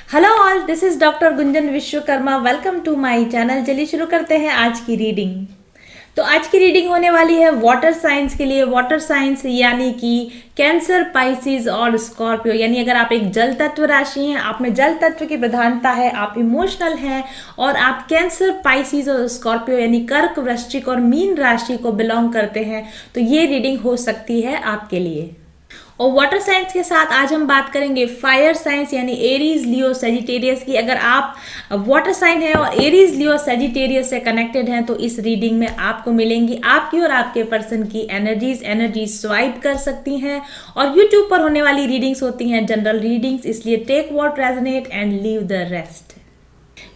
Hello all, this is doctor Gunjan Vishwakarma. Welcome to my channel. चलिए शुरू करते हैं आज की रीडिंग। तो आज की रीडिंग होने वाली है वाटर साइंस के लिए। वाटर साइंस यानी कि कैंसर, पाइसिस और स्कॉर्पियो। यानी अगर आप एक जल तत्व राशि हैं, आप में जल तत्व की प्रधानता है, आप इमोशनल हैं और आप कैंसर, पाइसिस और स्कॉर्पियो यानी कर्क, वृश्चिक और मीन राशि को बिलोंग करते हैं, तो ये रीडिंग हो सकती है आपके लिए। और वाटर साइंस के साथ आज हम बात करेंगे फायर साइंस यानी एरीज, लियो, सेजिटेरियस की। अगर आप वाटर साइन है और एरीज, लियो, सेजिटेरियस से कनेक्टेड हैं तो इस रीडिंग में आपको मिलेंगी आपकी और आपके पर्सन की एनर्जीज स्वाइप कर सकती हैं। और यूट्यूब पर होने वाली रीडिंग्स होती हैं जनरल रीडिंग्स, इसलिए take what resonate and leave the rest.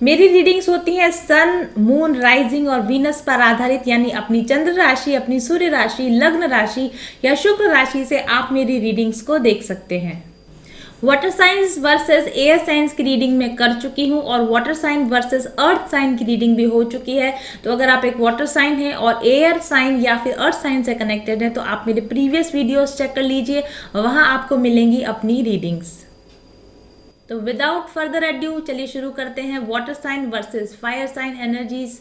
मेरी रीडिंग्स होती हैं सन, मून, राइजिंग और वीनस पर आधारित, यानी अपनी चंद्र राशि, अपनी सूर्य राशि, लग्न राशि या शुक्र राशि से आप मेरी रीडिंग्स को देख सकते हैं। Water science versus air science की रीडिंग में कर चुकी हूँ और water sign versus earth sign की रीडिंग भी हो चुकी है। तो अगर आप एक वाटर साइन है और एयर साइन या फिर अर्थ साइन से कनेक्टेड है तो आप मेरे प्रीवियस वीडियोस चेक कर लीजिए, वहाँ आपको मिलेंगी अपनी रीडिंग्स। तो विदाउट फर्दर एड्यू चलिए शुरू करते हैं। Water sign versus fire sign energies,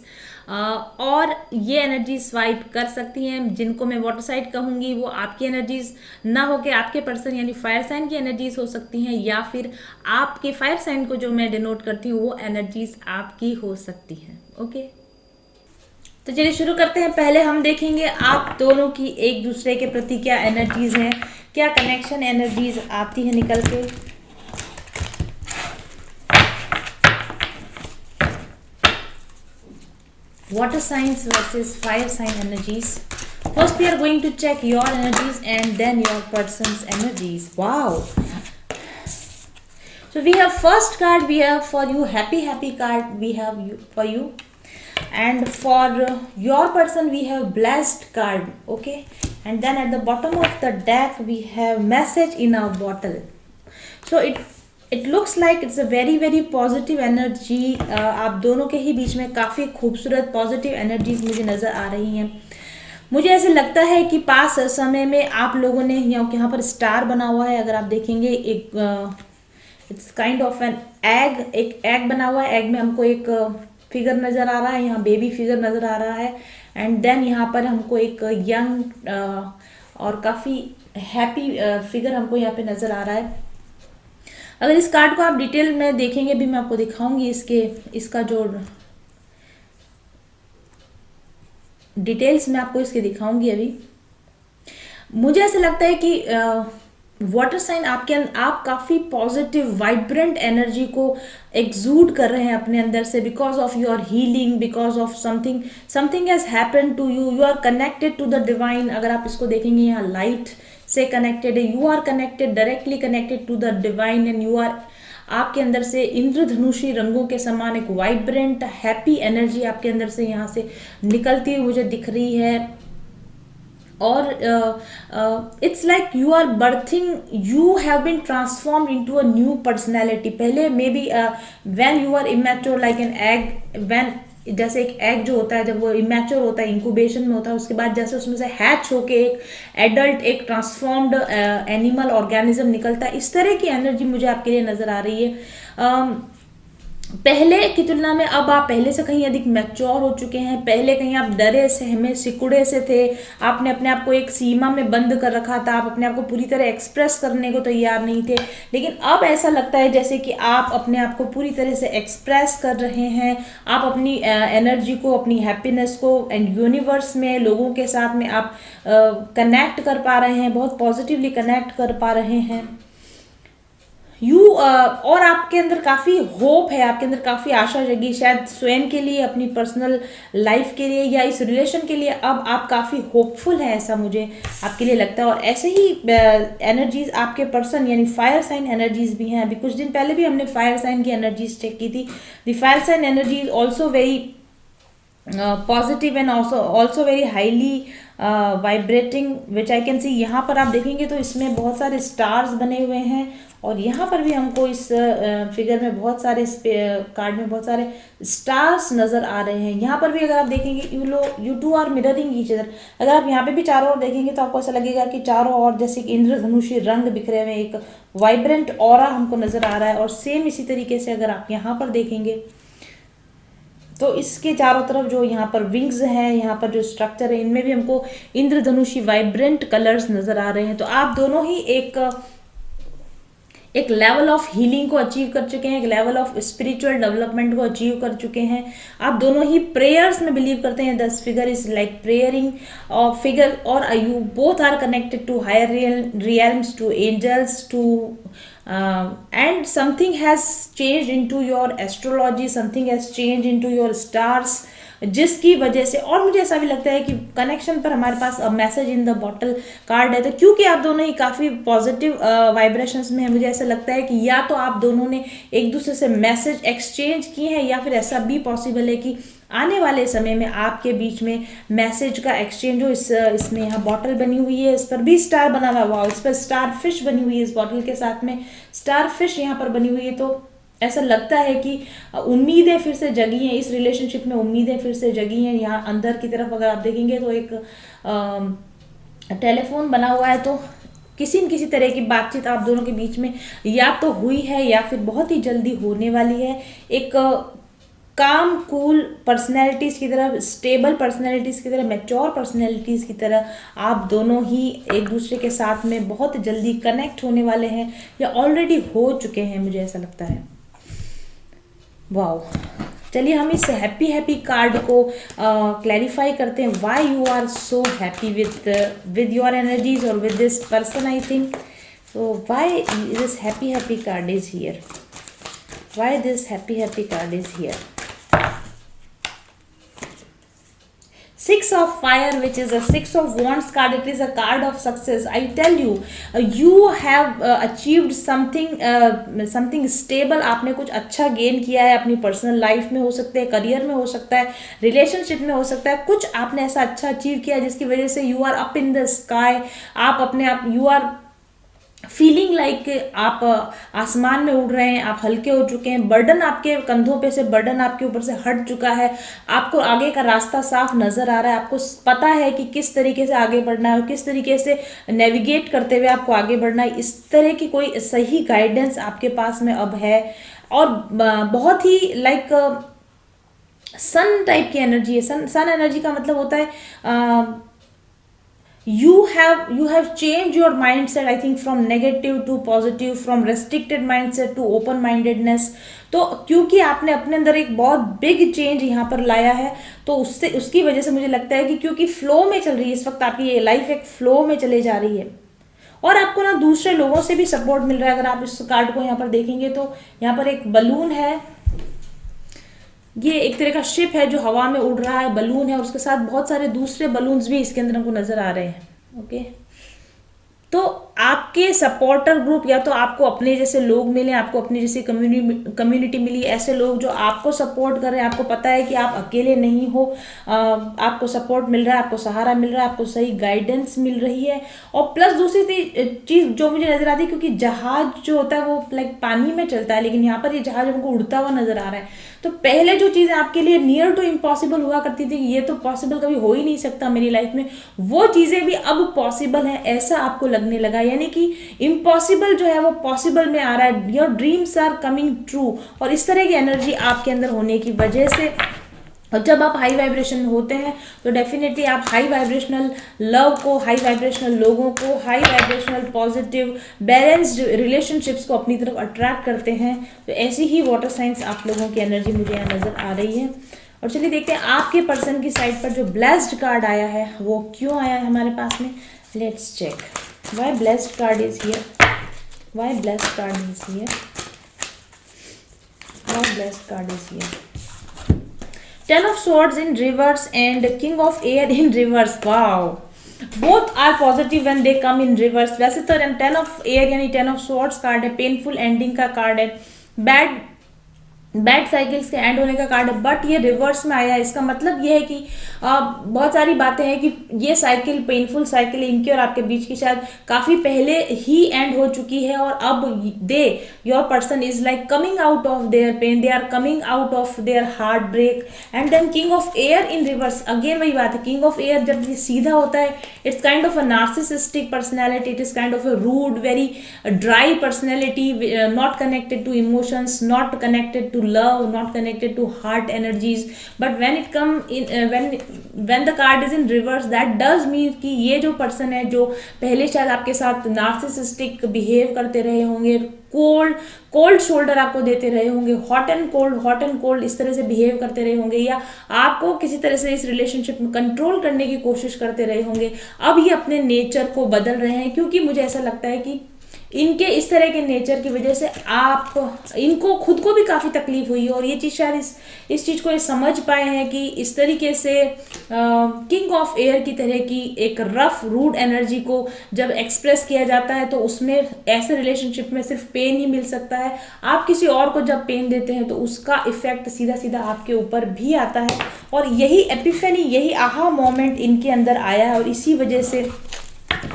और ये एनर्जी स्वाइप कर सकती हैं। जिनको मैं वाटर साइड कहूंगी वो आपकी एनर्जीज ना होके आपके पर्सन यानी फायर साइन की एनर्जीज हो सकती हैं, या फिर आपके फायर साइन को जो मैं डिनोट करती हूँ वो एनर्जीज आपकी हो सकती हैं। ओके, तो चलिए शुरू करते हैं। पहले हम देखेंगे आप दोनों की एक दूसरे के प्रति क्या एनर्जीज हैं, क्या कनेक्शन एनर्जीज आती है निकल के। Water signs versus fire sign energies. First we are going to check your energies and then your person's energies. Wow. So we have first card, we have for you happy card, we have you for you, and for your person we have blessed card. Okay, and then at the bottom of the deck we have message in a bottle. So it looks like it's a very very positive energy. आप दोनों के ही बीच में काफ़ी खूबसूरत positive energies मुझे नज़र आ रही हैं। मुझे ऐसे लगता है कि पास समय में आप लोगों ने यहाँ पर स्टार बना हुआ है। अगर आप देखेंगे एक it's kind of an egg, एक एग बना हुआ है। एग में हमको एक फिगर नज़र आ रहा है, यहाँ बेबी फिगर नज़र आ रहा है, एंड देन यहाँ पर हमको एक यंग और काफ़ी हैप्पी फिगर हमको यहाँ पे नज़र आ रहा है। अगर इस कार्ड को आप डिटेल में देखेंगे भी, मैं आपको दिखाऊंगी इसका जो डिटेल्स मैं आपको इसके दिखाऊंगी अभी। मुझे ऐसा लगता है कि वाटर साइन आप काफ़ी पॉजिटिव वाइब्रेंट एनर्जी को एक्सूड कर रहे हैं अपने अंदर से, because of your healing, because of something has happened to you. You are connected to the divine. अगर आप इसको देखेंगे यहाँ लाइट से कनेक्टेड है, you are connected, directly connected to the divine, and you are, आपके अंदर से इंद्रधनुषी रंगों के समान एक वाइब्रेंट हैप्पी एनर्जी आपके अंदर से यहाँ से निकलती हुई मुझे दिख रही है। और it's like you are birthing, you have been transformed into a new personality. पहले maybe when you are immature like an egg, when जैसे एक एग जो होता है जब वो इमेच्योर होता है, इंक्यूबेशन में होता है, उसके बाद जैसे उसमें से हैच होके एक एडल्ट, एक ट्रांसफॉर्म्ड एनिमल ऑर्गेनिज्म निकलता है, इस तरह की एनर्जी मुझे आपके लिए नजर आ रही है। पहले की तुलना में अब आप पहले से कहीं अधिक मैच्योर हो चुके हैं। पहले कहीं आप डरे सहमे सिकुड़े से थे, आपने अपने आप को एक सीमा में बंद कर रखा था, आप अपने आप को पूरी तरह एक्सप्रेस करने को तैयार नहीं थे। लेकिन अब ऐसा लगता है जैसे कि आप अपने आप को पूरी तरह से एक्सप्रेस कर रहे हैं। आप अपनी एनर्जी को, अपनी हैप्पीनेस को एंड यूनिवर्स में लोगों के साथ में आप कनेक्ट कर पा रहे हैं, बहुत पॉजिटिवली कनेक्ट कर पा रहे हैं। और आपके अंदर काफ़ी होप है, आपके अंदर काफ़ी आशा जगी, शायद स्वयं के लिए, अपनी पर्सनल लाइफ के लिए या इस रिलेशन के लिए। अब आप काफ़ी होपफुल हैं, ऐसा मुझे आपके लिए लगता है। और ऐसे ही एनर्जीज आपके पर्सन यानी फायर साइन एनर्जीज भी हैं। अभी कुछ दिन पहले भी हमने फायर साइन की एनर्जीज चेक की थी। The fire sign energy is also very positive and also very highly vibrating, which I can see. यहाँ पर आप देखेंगे तो इसमें बहुत सारे स्टार्स बने हुए हैं और यहाँ पर भी हमको इस फिगर में बहुत सारे, इस कार्ड में बहुत सारे स्टार्स नज़र आ रहे हैं। यहाँ पर भी अगर आप देखेंगे you two are mirroring each other. अगर आप यहाँ पे भी चारों ओर देखेंगे तो आपको ऐसा लगेगा कि चारों ओर जैसे एक इंद्रधनुषी रंग बिखरे हुए, एक वाइब्रेंट ऑरा हमको नज़र आ रहा है। और सेम इसी तरीके से अगर आप यहाँ पर देखेंगे तो इसके चारों तरफ जो यहाँ पर विंग्स हैं, यहाँ पर जो स्ट्रक्चर है, इनमें भी हमको इंद्रधनुषी वाइब्रेंट कलर्स नज़र आ रहे हैं। तो आप दोनों ही एक लेवल ऑफ हीलिंग को अचीव कर चुके हैं, एक लेवल ऑफ स्पिरिचुअल डेवलपमेंट को अचीव कर चुके हैं। आप दोनों ही प्रेयर्स में बिलीव करते हैं। This figure is like praying और फिगर, और you both are connected to higher realms, to angels, to and something has changed into your astrology, something has changed into your stars, जिसकी वजह से, और मुझे ऐसा भी लगता है कि कनेक्शन पर हमारे पास message in the bottle card है। तो क्योंकि आप दोनों ही काफ़ी पॉजिटिव वाइब्रेशंस में हैं, मुझे ऐसा लगता है कि या तो आप दोनों ने एक दूसरे से मैसेज एक्सचेंज किए हैं, या फिर ऐसा भी पॉसिबल है कि आने वाले समय में आपके बीच में मैसेज का एक्सचेंज हो। इसमें यहाँ बॉटल बनी हुई है, इस पर भी स्टार बना हुआ है, वाओ, इस पर स्टार फिश बनी हुई है, इस बॉटल के साथ में स्टार फिश यहाँ पर बनी हुई है। तो ऐसा लगता है कि उम्मीदें फिर से जगी हैं, इस रिलेशनशिप में उम्मीदें फिर से जगी हैं। यहाँ अंदर की तरफ अगर आप देखेंगे तो एक टेलीफोन बना हुआ है, तो किसी न किसी तरह की बातचीत आप दोनों के बीच में या तो हुई है या फिर बहुत ही जल्दी होने वाली है। एक काम कूल पर्सनैलिटीज़ की तरह, स्टेबल पर्सनैलिटीज़ की तरह, मैच्योर पर्सनैलिटीज़ की तरह आप दोनों ही एक दूसरे के साथ में बहुत जल्दी कनेक्ट होने वाले हैं, या ऑलरेडी हो चुके हैं, मुझे ऐसा लगता है। वाओ, चलिए हम इस हैप्पी हैप्पी कार्ड को क्लैरिफाई करते हैं। Why you are so happy with your energies और with this person, I think so. Why this happy happy card is here, why this happy happy card is here. Six of Fire, which is a Six of Wands card. It is a card of success. I tell you, you have achieved something stable. आपने कुछ अच्छा gain किया है अपनी personal life में, हो सकता है करियर में, हो सकता है रिलेशनशिप में, हो सकता है कुछ आपने ऐसा अच्छा अचीव किया जिसकी वजह से you are up in the sky. आप अपने आप, यू आर फीलिंग लाइक आप आसमान में उड़ रहे हैं, आप हल्के हो चुके हैं, बर्डन आपके कंधों पे से, बर्डन आपके ऊपर से हट चुका है, आपको आगे का रास्ता साफ नज़र आ रहा है, आपको पता है कि किस तरीके से आगे बढ़ना है, किस तरीके से नेविगेट करते हुए आपको आगे बढ़ना है। इस तरह की कोई सही गाइडेंस आपके पास में अब है, और बहुत ही लाइक सन टाइप की एनर्जी है। सन एनर्जी का मतलब होता है you have changed your mindset, I think, from negative to positive, from restricted mindset to open mindedness। तो क्योंकि आपने अपने अंदर एक बहुत बिग चेंज यहाँ पर लाया है, तो उसकी वजह से मुझे लगता है कि क्योंकि फ्लो में चल रही है इस वक्त आपकी ये लाइफ, एक फ्लो में चले जा रही है, और आपको ना दूसरे लोगों से भी सपोर्ट मिल रहा है। अगर आप इस कार्ड को यहाँ पर देखेंगे तो यहाँ पर एक बलून है, ये एक तरह का शिप है जो हवा में उड़ रहा है, बलून है, और उसके साथ बहुत सारे दूसरे बलून्स भी इसके अंदर हमको नजर आ रहे हैं। ओके, तो आपके सपोर्टर ग्रुप, या तो आपको अपने जैसे लोग मिले, आपको अपनी जैसी कम्युनिटी मिली, ऐसे लोग जो आपको सपोर्ट कर रहे हैं, आपको पता है कि आप अकेले नहीं हो, आपको सपोर्ट मिल रहा है, आपको सहारा मिल रहा है, आपको सही गाइडेंस मिल रही है। और प्लस दूसरी चीज़ जो मुझे नज़र आती है, क्योंकि जहाज जो होता है वो लाइक पानी में चलता है, लेकिन यहाँ पर ये जहाज हमको उड़ता हुआ नजर आ रहा है। तो पहले जो चीज़ें आपके लिए नियर टू इम्पॉसिबल हुआ करती थी, ये तो पॉसिबल कभी हो ही नहीं सकता मेरी लाइफ में, वो चीज़ें भी अब पॉसिबल हैं, ऐसा आपको लगने लगा। यानी कि इम्पॉसिबल जो है वो पॉसिबल में आ रहा है। Your dreams are coming true, और इस तरह की एनर्जी आपके अंदर होने की वजह से, और जब आप हाई वाइब्रेशन में होते हैं तो डेफिनेटली आप हाई वाइब्रेशनल लव को, हाई वाइब्रेशनल लोगों को, high vibrational positive balanced relationships को अपनी तरफ अट्रैक्ट करते हैं। तो ऐसी ही वाटर साइंस आप लोगों की एनर्जी मुझे यहाँ नज़र आ रही है। और चलिए देखते हैं आपके पर्सन की साइड पर जो ब्लेस्ड कार्ड आया है वो क्यों आया है हमारे पास में। Let's check why blessed card is here, why blessed card is here, why blessed card is here. Ten of Swords in reverse and King of Air in reverse. Wow, both are positive when they come in reverse। वैसे तो Ten of Air यानी Ten of Swords card है, painful ending का card है, bad bad cycles के and होने का card है, बट ये रिवर्स में आया है। इसका मतलब ये है कि बहुत सारी बातें हैं कि ये साइकिल पेनफुल साइकिल इनके और आपके बीच की शायद काफ़ी पहले ही एंड हो चुकी है, और अब they your person is like coming out of their pain, they are coming out of their heart break. And then king of air in reverse, again वही बात है, किंग ऑफ एयर जब ये सीधा होता है it's kind of a narcissistic personality, it is kind of a rude very dry personality, not connected to emotions, not connected to love, not connected to heart energies. But when it come in when the card is in reverse, that does mean कि ये जो person है जो पहले शायद आपके साथ narcissistic behave करते रहे होंगे, कोल्ड शोल्डर आपको देते रहे होंगे, हॉट एंड कोल्ड इस तरह से बिहेव करते रहे होंगे, या आपको किसी तरह से इस रिलेशनशिप में कंट्रोल करने की कोशिश करते रहे होंगे, अब ये अपने नेचर को बदल रहे हैं। क्योंकि मुझे ऐसा लगता है कि इनके इस तरह के नेचर की वजह से इनको खुद को भी काफ़ी तकलीफ हुई है, और ये चीज़ शायद इस चीज़ को ये समझ पाए हैं कि इस तरीके से किंग ऑफ एयर की तरह की एक रफ रूड एनर्जी को जब एक्सप्रेस किया जाता है तो उसमें ऐसे रिलेशनशिप में सिर्फ पेन ही मिल सकता है। आप किसी और को जब पेन देते हैं तो उसका इफेक्ट सीधा सीधा आपके ऊपर भी आता है, और यही एपिफेनी, यही आहा मोमेंट इनके अंदर आया है, और इसी वजह से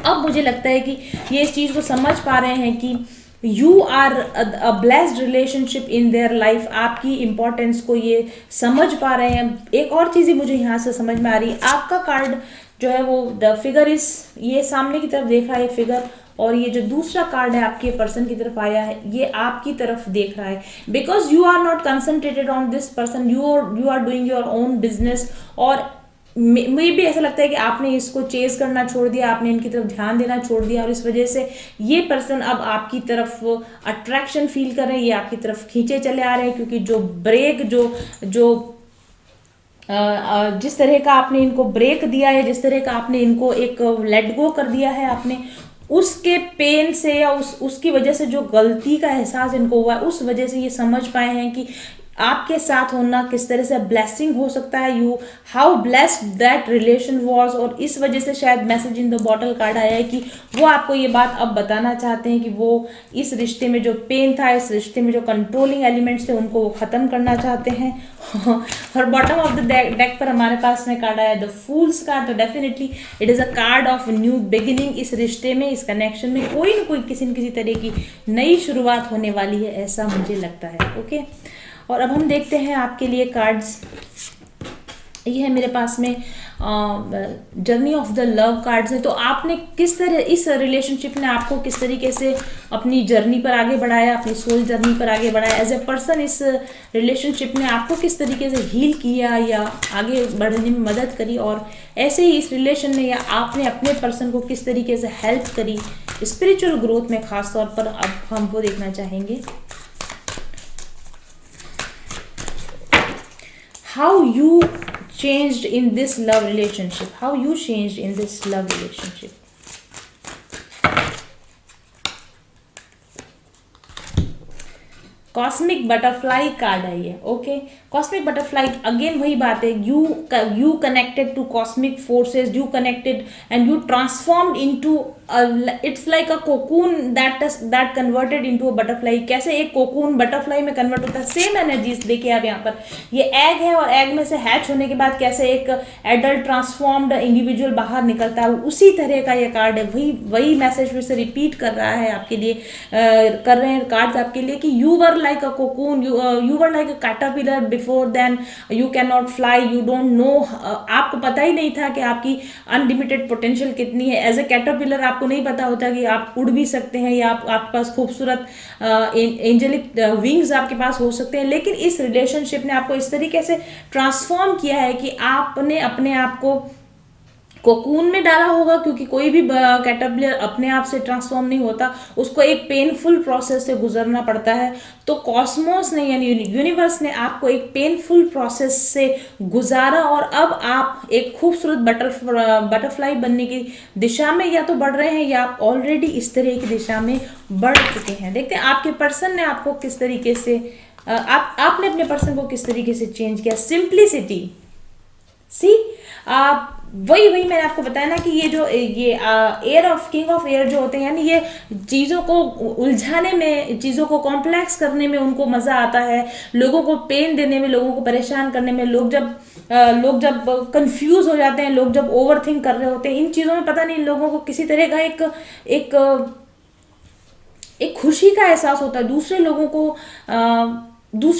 अब मुझे लगता है कि ये इस चीज़ को समझ पा रहे हैं कि you are a blessed relationship in their life, आपकी इंपॉर्टेंस को ये समझ पा रहे हैं। एक और चीज़ ही मुझे यहाँ से समझ में आ रही है, आपका कार्ड जो है वो द फिगर इज, ये सामने की तरफ देख रहा है फिगर, और ये जो दूसरा कार्ड है आपके पर्सन की तरफ आया है ये आपकी तरफ देख रहा है, because you are not concentrated on this person, you are doing your own business. और मुझे भी ऐसा लगता है कि आपने इसको चेज करना छोड़ दिया, आपने इनकी तरफ ध्यान देना छोड़ दिया, और इस वजह से ये पर्सन अब आपकी तरफ अट्रैक्शन फील कर रहे हैं, ये आपकी तरफ खींचे चले आ रहे हैं। क्योंकि जो ब्रेक जिस तरह का आपने इनको ब्रेक दिया है, जिस तरह का आपने इनको एक लेट गो कर दिया है आपने, उसके पेन से या उसकी वजह से जो गलती का एहसास इनको हुआ है, उस वजह से ये समझ पाए हैं कि आपके साथ होना किस तरह से ब्लेसिंग हो सकता है, you how blessed that relation was. और इस वजह से शायद message in the bottle card आया है कि वो आपको ये बात अब बताना चाहते हैं कि वो इस रिश्ते में जो पेन था, इस रिश्ते में जो कंट्रोलिंग एलिमेंट्स थे, उनको वो ख़त्म करना चाहते हैं। और बॉटम ऑफ द डेक पर हमारे पास में कार्ड आया द फूल्स कार्ड, तो definitely it is a card of new beginning. इस रिश्ते में, इस कनेक्शन में कोई न कोई किसी न किसी तरह की नई शुरुआत होने वाली है, ऐसा मुझे लगता है। ओके, और अब हम देखते हैं आपके लिए कार्ड्स। ये है मेरे पास में journey of the love cards है। तो आपने किस तरह, इस रिलेशनशिप ने आपको किस तरीके से अपनी जर्नी पर आगे बढ़ाया, अपनी सोल जर्नी पर आगे बढ़ाया, एज ए पर्सन इस रिलेशनशिप ने आपको किस तरीके से हील किया या आगे बढ़ने में मदद करी, और ऐसे ही इस रिलेशन ने या आपने अपने पर्सन को किस तरीके से हेल्प करी स्पिरिचुअल ग्रोथ में, खास तौर पर अब हम वो देखना चाहेंगे। How you changed in this love relationship, how you changed in this love relationship. Cosmic butterfly card है ये। ओके, कॉस्मिक बटरफ्लाई अगेन वही बात है, you connected to cosmic forces, you connected and you transformed into it's like a cocoon that converted into a butterfly. कैसे एक cocoon butterfly में convert होता है, सेम एनर्जीज देखिए आप यहाँ पर, ये एग है और एग में से हैच होने के बाद कैसे एक एडल्ट ट्रांसफॉर्म्ड इंडिविजुअल बाहर निकलता है, उसी तरह का ये कार्ड है। वही मैसेज फिर से रिपीट कर रहा है आपके लिए, कर रहे हैं कार्ड्स आपके लिए कि you were like a cocoon, you were like a caterpillar before then, you cannot fly, you don't know, आपको पता ही नहीं था कि आपकी अनलिमिटेड पोटेंशियल कितनी है। एज ए कैटरपिलर आपको नहीं पता होता कि आप उड़ भी सकते हैं, या आपके पास खूबसूरत एंजेलिक विंग्स आपके पास हो सकते हैं। लेकिन इस रिलेशनशिप ने आपको इस तरीके से ट्रांसफॉर्म किया है कि आपने अपने आप को कोकून में डाला होगा, क्योंकि कोई भी कैटरपिलर अपने आप से ट्रांसफॉर्म नहीं होता, उसको एक पेनफुल प्रोसेस से गुजरना पड़ता है। तो कॉस्मोस ने यानी यूनिवर्स ने आपको एक पेनफुल प्रोसेस से गुजारा, और अब आप एक खूबसूरत बटरफ्लाई बनने की दिशा में या तो बढ़ रहे हैं या आप ऑलरेडी इस तरह की दिशा में बढ़ चुके हैं। देखते हैं आपके पर्सन ने आपको किस तरीके से, आपने अपने पर्सन को किस तरीके से चेंज किया। सिंप्लिसिटी, सी वही वही मैंने आपको बताया ना कि ये जो ये air of king of air जो होते हैं, यानी ये चीज़ों को उलझाने में, चीज़ों को कॉम्प्लेक्स करने में उनको मज़ा आता है, लोगों को पेन देने में, लोगों को परेशान करने में। लोग जब कंफ्यूज हो जाते हैं, लोग जब ओवर थिंक कर रहे होते हैं, इन चीज़ों में पता नहीं लोगों को किसी तरह का एक एक खुशी का एहसास होता है। दूसरे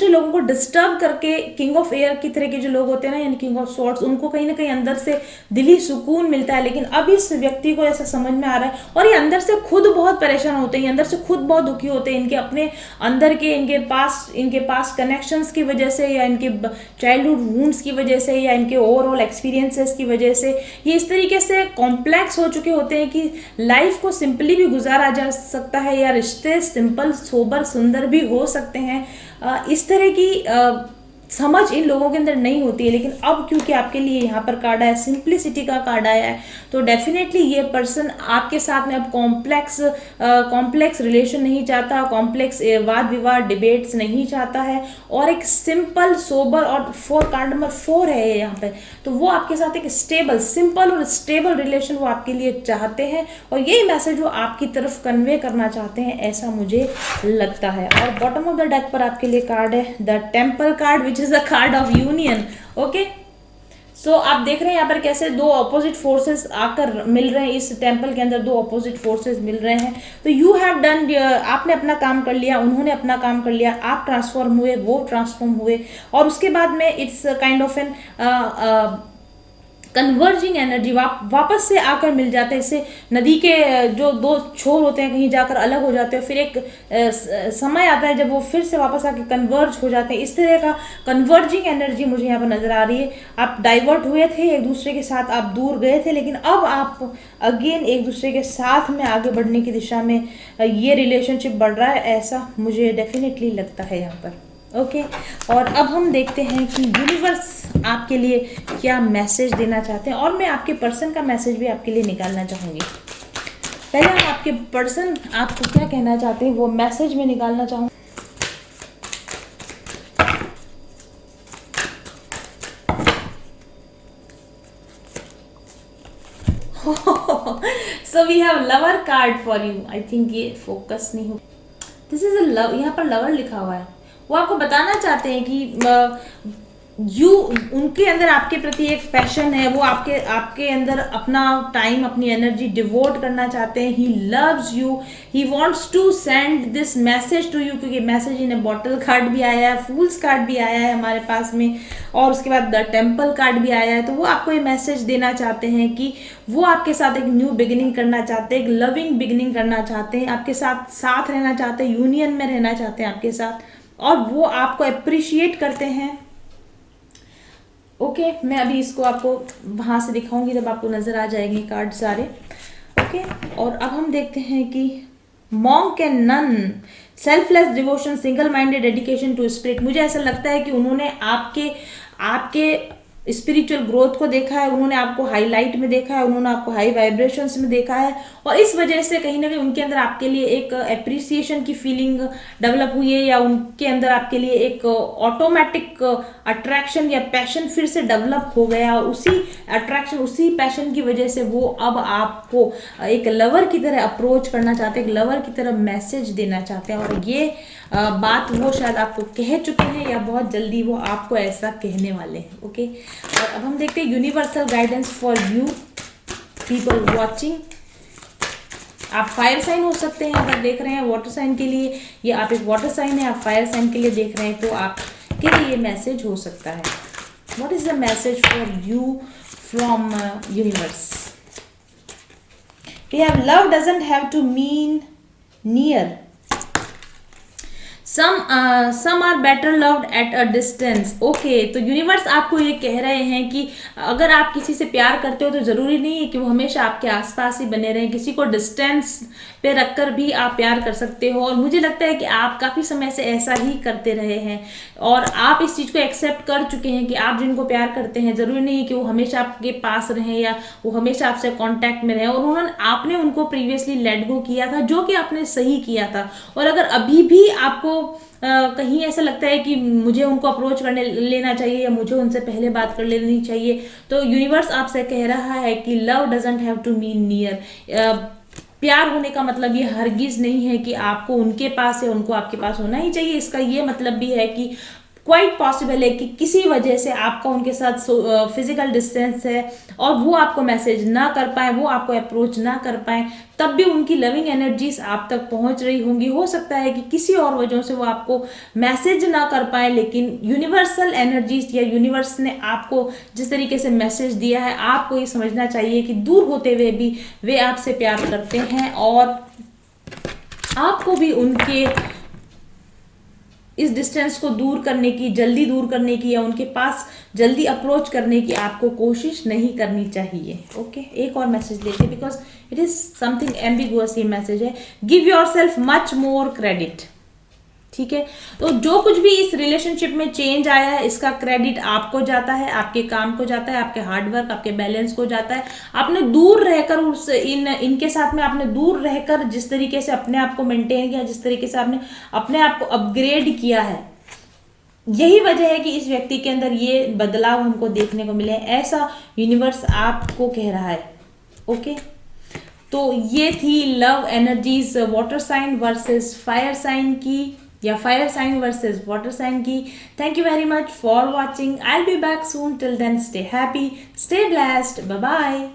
लोगों को डिस्टर्ब करके, किंग ऑफ एयर की तरह के जो लोग होते हैं ना, यानी किंग ऑफ स्वॉर्ड्स, उनको कहीं ना कहीं अंदर से दिली सुकून मिलता है। लेकिन अब इस व्यक्ति को ऐसा समझ में आ रहा है, और ये अंदर से खुद बहुत परेशान होते हैं, ये अंदर से खुद बहुत दुखी होते हैं, इनके अपने अंदर के इनके पास कनेक्शंस की वजह से, या इनके चाइल्डहुड वुंड्स की वजह से, या इनके ओवरऑल एक्सपीरियंसेस की वजह से ये इस तरीके से कॉम्प्लेक्स हो चुके होते हैं कि लाइफ को सिंपली भी गुजारा जा सकता है, या रिश्ते सिंपल, सोबर, सुंदर भी हो सकते हैं। इस तरह की समझ इन लोगों के अंदर नहीं होती है। लेकिन अब क्योंकि आपके लिए यहाँ पर कार्ड आया, सिंप्लिसिटी का कार्ड आया है, तो डेफिनेटली ये पर्सन आपके साथ में अब कॉम्प्लेक्स रिलेशन नहीं चाहता, कॉम्प्लेक्स वाद विवाद डिबेट्स नहीं चाहता है, और एक सिंपल सोबर, और कार्ड नंबर 4 है यहाँ पे, तो वो आपके साथ एक स्टेबल, सिंपल और स्टेबल रिलेशन वो आपके लिए चाहते हैं, और यही मैसेज वो आपकी तरफ कन्वे करना चाहते हैं, ऐसा मुझे लगता है। और बॉटम ऑफ द डेक पर आपके लिए कार्ड है the temple card, which is the card of union. Okay, so आप देख रहे हैं यहाँ पर कैसे दो ऑपोजिट फोर्सेस आकर मिल रहे हैं, इस टेम्पल के अंदर दो ऑपोजिट फोर्सेस मिल रहे हैं। तो यू हैव डन, आपने अपना काम कर लिया, उन्होंने अपना काम कर लिया, आप ट्रांसफॉर्म हुए, वो ट्रांसफॉर्म हुए, और उसके बाद में it's kind of an converging energy, वापस से आकर मिल जाते हैं। इससे नदी के जो दो छोर होते हैं कहीं जाकर अलग हो जाते हैं, फिर एक समय आता है जब वो फिर से वापस आके कन्वर्ज हो जाते हैं। इस तरह का कन्वर्जिंग एनर्जी मुझे यहाँ पर नजर आ रही है। आप डाइवर्ट हुए थे एक दूसरे के साथ, आप दूर गए थे, लेकिन अब आप अगेन एक दूसरे के साथ में आगे बढ़ने की दिशा में ये रिलेशनशिप बढ़ रहा है, ऐसा मुझे डेफिनेटली लगता है यहाँ पर। ओके, और अब हम देखते हैं कि यूनिवर्स आपके लिए क्या मैसेज देना चाहते हैं, और मैं आपके पर्सन का मैसेज भी आपके लिए निकालना चाहूँगी। पहले हम आपके पर्सन आपको क्या कहना चाहते हैं वो मैसेज में निकालना चाहूँगी। So we have lover card for you. I think ये फोकस नहीं हो, दिस इज अ लव, यहाँ पर लवर लिखा हुआ है। वो आपको बताना चाहते हैं कि उनके अंदर आपके प्रति एक पैशन है, वो आपके अंदर अपना टाइम, अपनी एनर्जी डिवोट करना चाहते हैं। He loves you, he wants to send this message to you, क्योंकि message in a bottle card भी आया है, फूल्स कार्ड भी आया है हमारे पास में, और उसके बाद द टेम्पल कार्ड भी आया है। तो वो आपको ये मैसेज देना चाहते हैं कि वो आपके साथ एक न्यू बिगिनिंग करना चाहते हैं, एक लविंग बिगिनिंग करना चाहते हैं, आपके साथ रहना चाहते हैं, यूनियन में रहना चाहते हैं आपके साथ, और वो आपको अप्रिशिएट करते हैं। ओके, मैं अभी इसको आपको वहाँ से दिखाऊंगी जब आपको नज़र आ जाएंगे कार्ड सारे। ओके, और अब हम देखते हैं कि monk and nun, selfless devotion, single minded dedication to spirit. मुझे ऐसा लगता है कि उन्होंने आपके स्पिरिचुअल ग्रोथ को देखा है, उन्होंने आपको हाईलाइट में देखा है, उन्होंने आपको हाई वाइब्रेशंस में देखा है, और इस वजह से कहीं ना कहीं उनके अंदर आपके लिए एक एप्रिसिएशन की फीलिंग डेवलप हुई है, या उनके अंदर आपके लिए एक ऑटोमेटिक अट्रैक्शन या पैशन फिर से डेवलप हो गया, और उसी अट्रैक्शन, उसी पैशन की वजह से वो अब आपको एक लवर की तरह अप्रोच करना चाहते हैं, एक लवर की तरह मैसेज देना चाहते हैं। और ये बात वो शायद आपको कह चुके हैं, या बहुत जल्दी वो आपको ऐसा कहने वाले हैं। ओके, और अब हम देखते हैं universal guidance for you people watching. आप फायर साइन हो सकते हैं अगर देख रहे हैं, वाटर साइन के लिए, ये आप एक वाटर साइन है, आप फायर साइन के लिए देख रहे हैं, तो आपके लिए मैसेज हो सकता है। What is the message for you from universe? We have love doesn't have to mean near, some are better loved at a distance। Okay, तो यूनिवर्स आपको ये कह रहे हैं कि अगर आप किसी से प्यार करते हो तो ज़रूरी नहीं है कि वो हमेशा आपके आसपास ही बने रहें, किसी को डिस्टेंस पे रखकर भी आप प्यार कर सकते हो। और मुझे लगता है कि आप काफ़ी समय से ऐसा ही करते रहे हैं, और आप इस चीज़ को एक्सेप्ट कर चुके हैं कि आप जिनको प्यार करते हैं ज़रूरी नहीं है कि वो हमेशा आपके पास रहें, या वो हमेशा आपसे कॉन्टैक्ट में रहें, और आपने उनको प्रीवियसली लेट गो किया था, जो कि आपने सही किया था। और अगर अभी भी आपको कहीं ऐसा लगता है कि मुझे उनको अप्रोच करने लेना चाहिए या मुझे उनसे पहले बात कर लेनी चाहिए, तो यूनिवर्स आपसे कह रहा है कि love doesn't have to mean near. प्यार होने का मतलब ये हरगिज नहीं है कि आपको उनके पास या उनको आपके पास होना ही चाहिए। इसका ये मतलब भी है कि क्वाइट पॉसिबल है कि किसी वजह से आपका उनके साथ फिजिकल डिस्टेंस है और वो आपको मैसेज ना कर पाए, वो आपको अप्रोच ना कर पाए, तब भी उनकी लविंग एनर्जीज आप तक पहुंच रही होंगी। हो सकता है कि किसी और वजहों से वो आपको मैसेज ना कर पाए, लेकिन यूनिवर्सल एनर्जीज या यूनिवर्स ने आपको जिस तरीके से मैसेज दिया है, आपको ये समझना चाहिए कि दूर होते हुए भी वे आपसे प्यार करते हैं और आपको भी उनके इस डिस्टेंस को दूर करने की, जल्दी दूर करने की या उनके पास जल्दी अप्रोच करने की आपको कोशिश नहीं करनी चाहिए। ओके, एक और मैसेज लेते हैं because it is something ambiguous. ये मैसेज है, give your self much more credit. ठीक है, तो जो कुछ भी इस रिलेशनशिप में चेंज आया है, इसका क्रेडिट आपको जाता है, आपके काम को जाता है, आपके हार्डवर्क, आपके बैलेंस को जाता है। आपने दूर रहकर उस इनके साथ में आपने दूर रहकर जिस तरीके से अपने आप को मेंटेन किया, जिस तरीके से आपने अपने आप को अपग्रेड किया है, यही वजह है कि इस व्यक्ति के अंदर ये बदलाव हमको देखने को मिले हैं। ऐसा यूनिवर्स आपको कह रहा है। ओके, तो ये थी love energies water sign versus fire sign की, या fire sign versus water sign की। Thank you very much for watching. I will be back soon. Till then stay happy, stay blessed, bye bye.